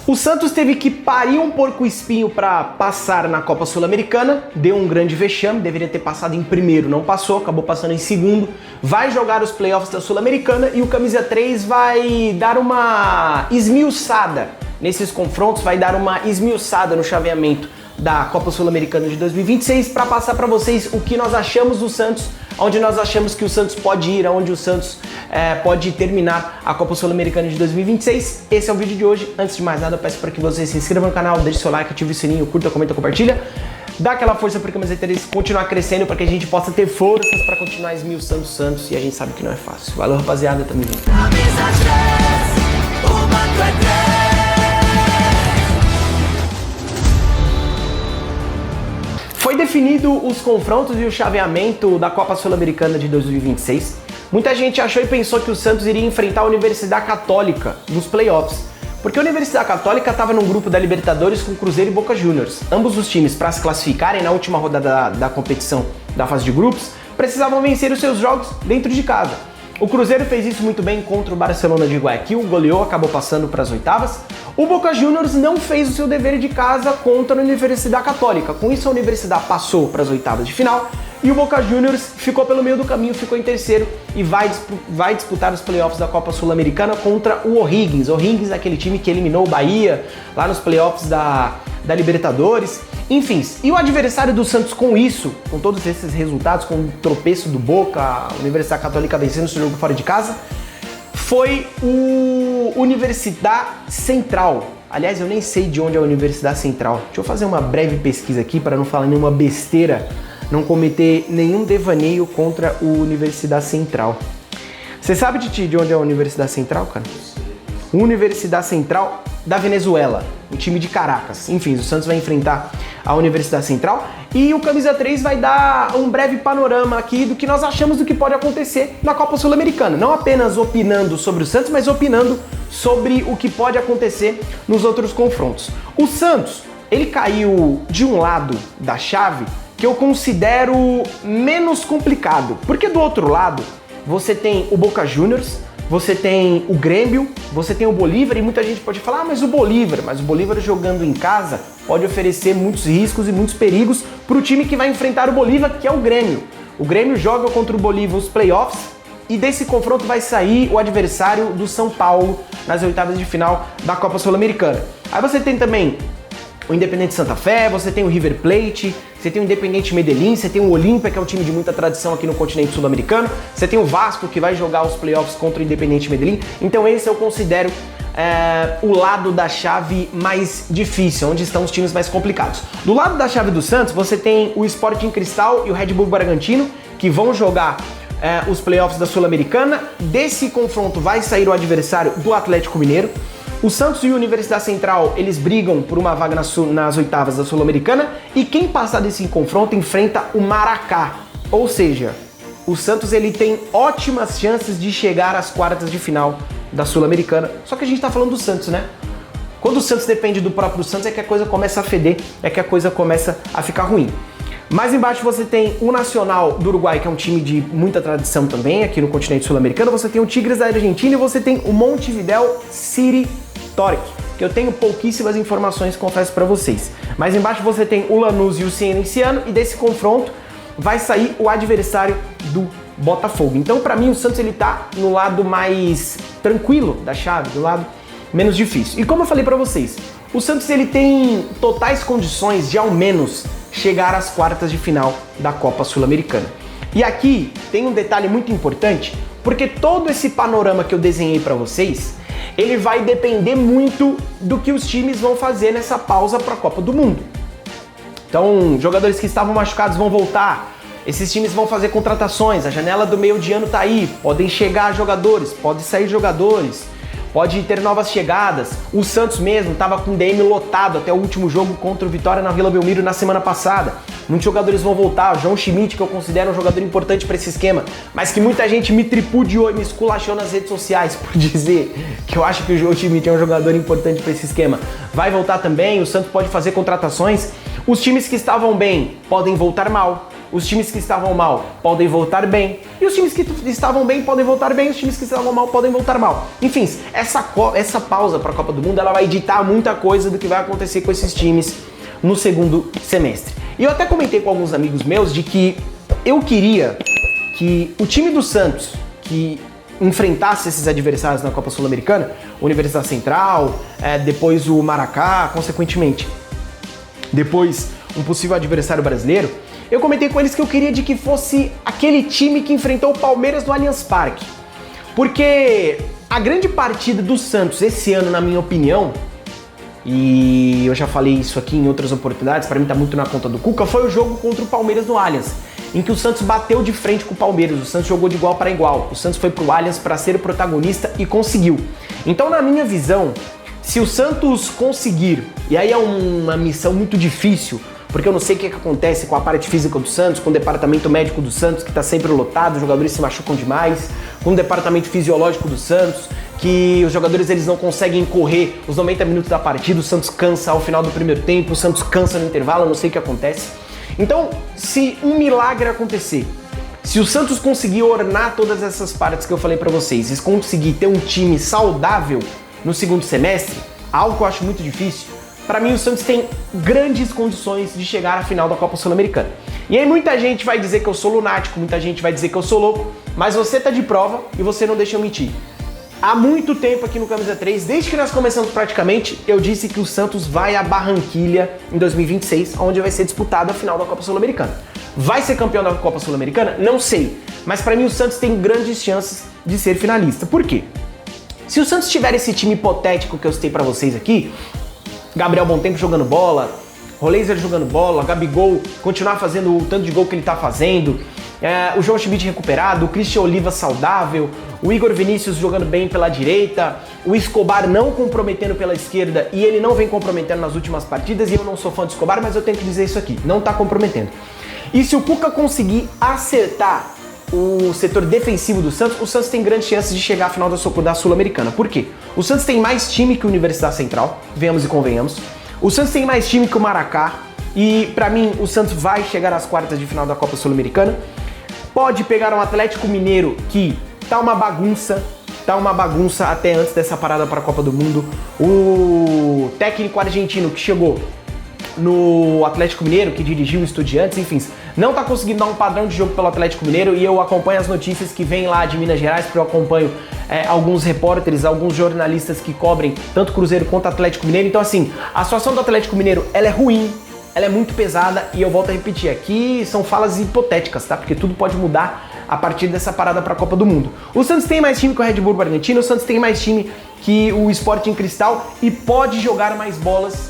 O Santos teve que parir um porco-espinho para passar na Copa Sul-Americana, deu um grande vexame, deveria ter passado em primeiro, não passou, acabou passando em segundo, vai jogar os playoffs da Sul-Americana e o Camisa 3 vai dar uma esmiuçada nesses confrontos, vai dar uma esmiuçada no chaveamento da Copa Sul-Americana de 2026 para passar para vocês o que nós achamos do Santos, onde nós achamos que o Santos pode ir, aonde o Santos pode terminar a Copa Sul-Americana de 2026. Esse é o vídeo de hoje. Antes de mais nada, eu peço para que você se inscreva no canal, deixe seu like, ative o sininho, curta, comenta, compartilha. Dá aquela força para o Camisa 3 continuar crescendo, para que a gente possa ter forças para continuar esmiuçando o Santos, e a gente sabe que não é fácil. Valeu, rapaziada, tamo junto. Foi definido os confrontos e o chaveamento da Copa Sul-Americana de 2026. Muita gente achou e pensou que o Santos iria enfrentar a Universidade Católica nos playoffs, porque a Universidade Católica estava num grupo da Libertadores com Cruzeiro e Boca Juniors. Ambos os times, para se classificarem na última rodada da competição da fase de grupos, precisavam vencer os seus jogos dentro de casa. O Cruzeiro fez isso muito bem contra o Barcelona de Guayaquil, goleou, acabou passando para as oitavas. O Boca Juniors não fez o seu dever de casa contra a Universidade Católica. Com isso, a Universidade passou para as oitavas de final e o Boca Juniors ficou pelo meio do caminho, ficou em terceiro e vai disputar os playoffs da Copa Sul-Americana contra o O'Higgins. O'Higgins é aquele time que eliminou o Bahia lá nos playoffs da Libertadores. Enfim, e o adversário do Santos com isso, com todos esses resultados, com o tropeço do Boca, a Universidade Católica vencendo o seu jogo fora de casa, foi o Universidade Central. Aliás, eu nem sei de onde é a Universidade Central. Deixa eu fazer uma breve pesquisa aqui para não falar nenhuma besteira, não cometer nenhum devaneio contra o Universidade Central. Você sabe de onde é a Universidade Central, cara? Universidade Central da Venezuela, o time de Caracas. Enfim, o Santos vai enfrentar a Universidade Central e o Camisa 3 vai dar um breve panorama aqui do que nós achamos do que pode acontecer na Copa Sul-Americana. Não apenas opinando sobre o Santos, mas opinando sobre o que pode acontecer nos outros confrontos. O Santos, ele caiu de um lado da chave que eu considero menos complicado, porque do outro lado você tem o Boca Juniors, você tem o Grêmio, você tem o Bolívar, e muita gente pode falar, mas o Bolívar jogando em casa pode oferecer muitos riscos e muitos perigos para o time que vai enfrentar o Bolívar, que é o Grêmio. O Grêmio joga contra o Bolívar os playoffs e desse confronto vai sair o adversário do São Paulo nas oitavas de final da Copa Sul-Americana. Aí você tem também o Independente Santa Fé, você tem o River Plate, você tem o Independente Medellín, você tem o Olímpia, que é um time de muita tradição aqui no continente sul-americano, você tem o Vasco, que vai jogar os playoffs contra o Independente Medellín. Então esse eu considero o lado da chave mais difícil, onde estão os times mais complicados. Do lado da chave do Santos, você tem o Sporting Cristal e o Red Bull Bragantino, que vão jogar os playoffs da Sul-Americana. Desse confronto vai sair o adversário do Atlético Mineiro. O Santos e a Universidade Central, eles brigam por uma vaga nas oitavas da Sul-Americana e quem passar desse confronto enfrenta o Maracá. Ou seja, o Santos ele tem ótimas chances de chegar às quartas de final da Sul-Americana. Só que a gente tá falando do Santos, né? Quando o Santos depende do próprio Santos é que a coisa começa a feder, é que a coisa começa a ficar ruim. Mais embaixo você tem o Nacional do Uruguai, que é um time de muita tradição também aqui no continente sul-americano. Você tem o Tigres da Argentina e você tem o Montevideo City Torque, que eu tenho pouquíssimas informações, confesso para vocês. Mais embaixo você tem o Lanús e o Cienciano e desse confronto vai sair o adversário do Botafogo. Então, para mim, o Santos ele tá no lado mais tranquilo da chave, do lado menos difícil. E como eu falei para vocês, o Santos ele tem totais condições de ao menos chegar às quartas de final da Copa Sul-Americana. E aqui tem um detalhe muito importante, porque todo esse panorama que eu desenhei para vocês, ele vai depender muito do que os times vão fazer nessa pausa para a Copa do Mundo. Então, jogadores que estavam machucados vão voltar, esses times vão fazer contratações, a janela do meio de ano tá aí, podem chegar jogadores, podem sair jogadores, pode ter novas chegadas. O Santos mesmo estava com o DM lotado até o último jogo contra o Vitória na Vila Belmiro na semana passada. Muitos jogadores vão voltar, o João Schmidt, que eu considero um jogador importante para esse esquema, mas que muita gente me tripudiou e me esculachou nas redes sociais por dizer que eu acho que o João Schmidt é um jogador importante para esse esquema. Vai voltar também, o Santos pode fazer contratações. Os times que estavam bem podem voltar mal. os times que estavam mal podem voltar bem, e os times que estavam bem podem voltar bem, os times que estavam mal podem voltar mal. Enfim, essa pausa para a Copa do Mundo, ela vai ditar muita coisa do que vai acontecer com esses times no segundo semestre. E eu até comentei com alguns amigos meus de que eu queria que o time do Santos, que enfrentasse esses adversários na Copa Sul-Americana, Universidade Central, depois o Maracá, consequentemente, depois um possível adversário brasileiro, eu comentei com eles que eu queria de que fosse aquele time que enfrentou o Palmeiras no Allianz Parque. Porque a grande partida do Santos esse ano, na minha opinião, e eu já falei isso aqui em outras oportunidades, para mim tá muito na conta do Cuca, foi o jogo contra o Palmeiras no Allianz, em que o Santos bateu de frente com o Palmeiras, o Santos jogou de igual para igual, o Santos foi pro Allianz para ser o protagonista e conseguiu. Então, na minha visão, se o Santos conseguir, e aí é uma missão muito difícil, porque eu não sei o que acontece com a parte física do Santos, com o departamento médico do Santos, que está sempre lotado, os jogadores se machucam demais, com o departamento fisiológico do Santos, que os jogadores eles não conseguem correr os 90 minutos da partida, o Santos cansa ao final do primeiro tempo, o Santos cansa no intervalo, eu não sei o que acontece. Então, se um milagre acontecer, se o Santos conseguir ornar todas essas partes que eu falei pra vocês, e conseguir ter um time saudável no segundo semestre, algo que eu acho muito difícil, pra mim o Santos tem grandes condições de chegar à final da Copa Sul-Americana. E aí muita gente vai dizer que eu sou lunático, muita gente vai dizer que eu sou louco, mas você tá de prova e você não deixa eu mentir. Há muito tempo aqui no Camisa 3, desde que nós começamos praticamente, eu disse que o Santos vai a Barranquilha em 2026, onde vai ser disputada a final da Copa Sul-Americana. Vai ser campeão da Copa Sul-Americana? Não sei, mas para mim o Santos tem grandes chances de ser finalista. Por quê? Se o Santos tiver esse time hipotético que eu citei para vocês aqui, Gabriel Montempo jogando bola, Roleiser jogando bola, Gabigol continuar fazendo o tanto de gol que ele tá fazendo, o João Schmidt recuperado, o Christian Oliva saudável, o Igor Vinícius jogando bem pela direita, o Escobar não comprometendo pela esquerda e ele não vem comprometendo nas últimas partidas, e eu não sou fã de Escobar, mas eu tenho que dizer isso aqui, não tá comprometendo. E se o Cuca conseguir acertar o setor defensivo do Santos, o Santos tem grandes chances de chegar à final da Sul-Americana. Por quê? O Santos tem mais time que a Universidade Central, venhamos e convenhamos. O Santos tem mais time que o Maracá e, pra mim, o Santos vai chegar às quartas de final da Copa Sul-Americana. Pode pegar um Atlético Mineiro que tá uma bagunça até antes dessa parada para a Copa do Mundo. O técnico argentino que chegou no Atlético Mineiro, que dirigiu o Estudiantes, enfim, não tá conseguindo dar um padrão de jogo pelo Atlético Mineiro, e eu acompanho as notícias que vêm lá de Minas Gerais, porque eu acompanho alguns repórteres, alguns jornalistas que cobrem tanto Cruzeiro quanto Atlético Mineiro. Então, assim, a situação do Atlético Mineiro, ela é ruim, ela é muito pesada, e eu volto a repetir, aqui são falas hipotéticas, tá? Porque tudo pode mudar a partir dessa parada para a Copa do Mundo. O Santos tem mais time que o Red Bull Bragantino, o Santos tem mais time que o Sporting Cristal e pode jogar mais bolas,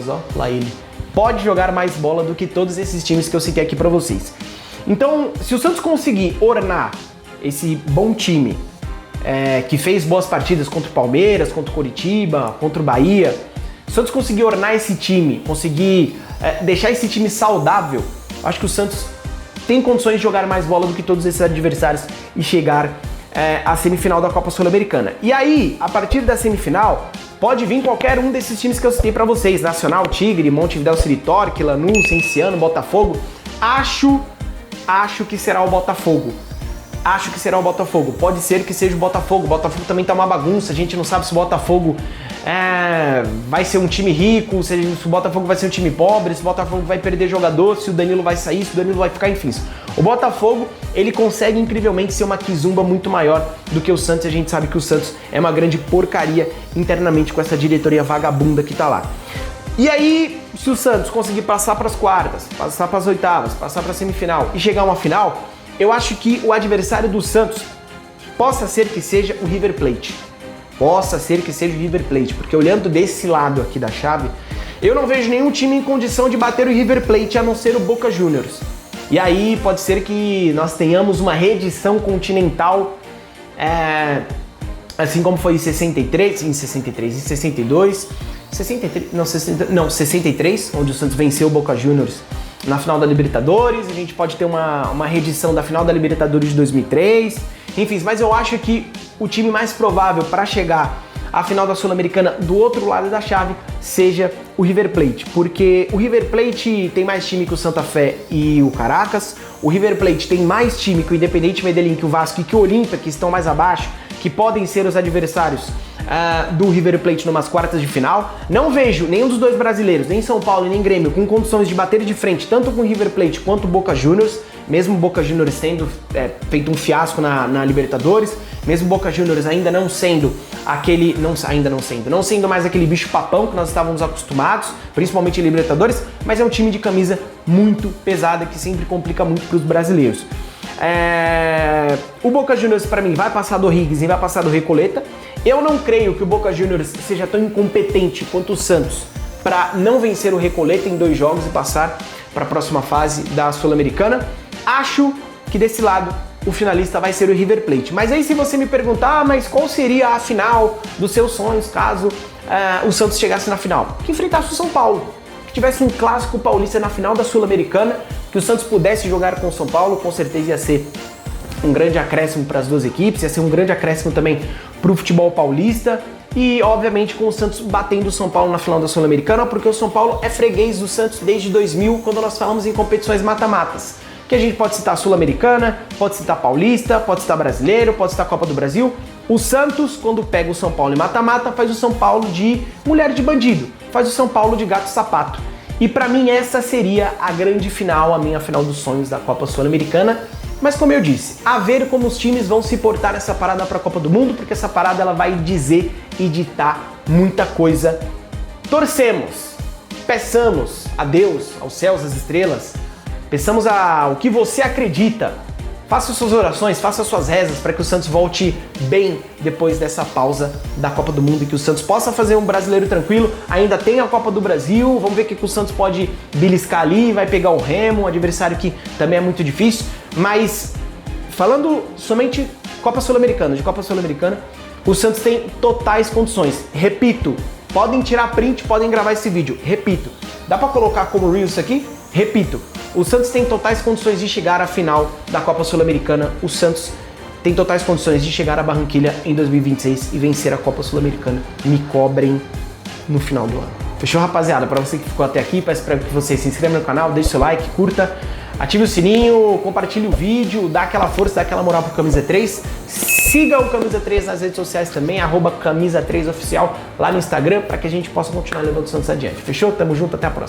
ó, lá ele. Pode jogar mais bola do que todos esses times que eu citei aqui pra vocês. Então, se o Santos conseguir ornar esse bom time, que fez boas partidas contra o Palmeiras, contra o Coritiba, contra o Bahia, se o Santos conseguir ornar esse time, conseguir deixar esse time saudável, acho que o Santos tem condições de jogar mais bola do que todos esses adversários e chegar à semifinal da Copa Sul-Americana. E aí, a partir da semifinal, pode vir qualquer um desses times que eu citei pra vocês, Nacional, Tigre, Montevidéu City Torque, Lanús, Cienciano, Botafogo. Acho que será o Botafogo. Acho que será o Botafogo. Pode ser que seja o Botafogo. O Botafogo também tá uma bagunça. A gente não sabe se o Botafogo vai ser um time rico, se o Botafogo vai ser um time pobre, se o Botafogo vai perder jogador, se o Danilo vai sair, se o Danilo vai ficar, enfim. O Botafogo, ele consegue incrivelmente ser uma quizumba muito maior do que o Santos. A gente sabe que o Santos é uma grande porcaria internamente com essa diretoria vagabunda que tá lá. E aí, se o Santos conseguir passar para as quartas, passar para as oitavas, passar para a semifinal e chegar a uma final, eu acho que o adversário do Santos possa ser que seja o River Plate. Porque olhando desse lado aqui da chave, eu não vejo nenhum time em condição de bater o River Plate, a não ser o Boca Juniors. E aí pode ser que nós tenhamos uma reedição continental, assim como foi em 63, em 62, 63, onde o Santos venceu o Boca Juniors na final da Libertadores. A gente pode ter uma reedição da final da Libertadores de 2003, enfim, mas eu acho que o time mais provável para chegar a final da Sul-Americana do outro lado da chave seja o River Plate, porque o River Plate tem mais time que o Santa Fé e o Caracas, o River Plate tem mais time que o Independiente Medellín, que o Vasco e que o Olímpia, que estão mais abaixo, que podem ser os adversários do River Plate numas quartas de final. Não vejo nenhum dos dois brasileiros, nem São Paulo e nem Grêmio, com condições de bater de frente tanto com o River Plate quanto o Boca Juniors, mesmo o Boca Juniors tendo feito um fiasco na Libertadores, mesmo o Boca Juniors ainda não sendo aquele, não sendo mais aquele bicho papão que nós estávamos acostumados, principalmente em Libertadores, mas é um time de camisa muito pesada que sempre complica muito para os brasileiros. O Boca Juniors para mim vai passar do Higgins e vai passar do Recoleta. Eu não creio que o Boca Juniors seja tão incompetente quanto o Santos para não vencer o Recoleta em 2 jogos e passar para a próxima fase da Sul-Americana. Acho que desse lado o finalista vai ser o River Plate. Mas aí se você me perguntar, mas qual seria a final dos seus sonhos caso o Santos chegasse na final? Que enfrentasse o São Paulo, que tivesse um clássico paulista na final da Sul-Americana, que o Santos pudesse jogar com o São Paulo, com certeza ia ser um grande acréscimo para as duas equipes, ia ser um grande acréscimo também para o futebol paulista e, obviamente, com o Santos batendo o São Paulo na final da Sul-Americana, porque o São Paulo é freguês do Santos desde 2000, quando nós falamos em competições mata-matas, que a gente pode citar a Sul-Americana, pode citar a Paulista, pode citar Brasileiro, pode citar a Copa do Brasil. O Santos, quando pega o São Paulo em mata-mata, faz o São Paulo de mulher de bandido, faz o São Paulo de gato-sapato. E para mim essa seria a grande final, a minha final dos sonhos da Copa Sul-Americana. Mas como eu disse, a ver como os times vão se portar nessa parada para a Copa do Mundo, porque essa parada ela vai dizer e ditar muita coisa. Torcemos, peçamos a Deus, aos céus, às estrelas, peçamos ao que você acredita. Faça suas orações, faça suas rezas para que o Santos volte bem depois dessa pausa da Copa do Mundo e que o Santos possa fazer um brasileiro tranquilo. Ainda tem a Copa do Brasil, vamos ver o que o Santos pode beliscar ali, vai pegar o Remo, um adversário que também é muito difícil. Mas falando somente Copa Sul-Americana, de Copa Sul-Americana, o Santos tem totais condições. Repito, podem tirar print, podem gravar esse vídeo. Repito, dá para colocar como Reels aqui? Repito, o Santos tem totais condições de chegar à final da Copa Sul-Americana. O Santos tem totais condições de chegar a Barranquilla em 2026 e vencer a Copa Sul-Americana. Me cobrem no final do ano. Fechou, rapaziada? Para você que ficou até aqui, peço para que você se inscreva no canal, deixe seu like, curta, ative o sininho, compartilhe o vídeo, dá aquela força, dá aquela moral pro Camisa 3. Siga o Camisa 3 nas redes sociais também, @Camisa3Oficial lá no Instagram, para que a gente possa continuar levando o Santos adiante. Fechou? Tamo junto, até a próxima.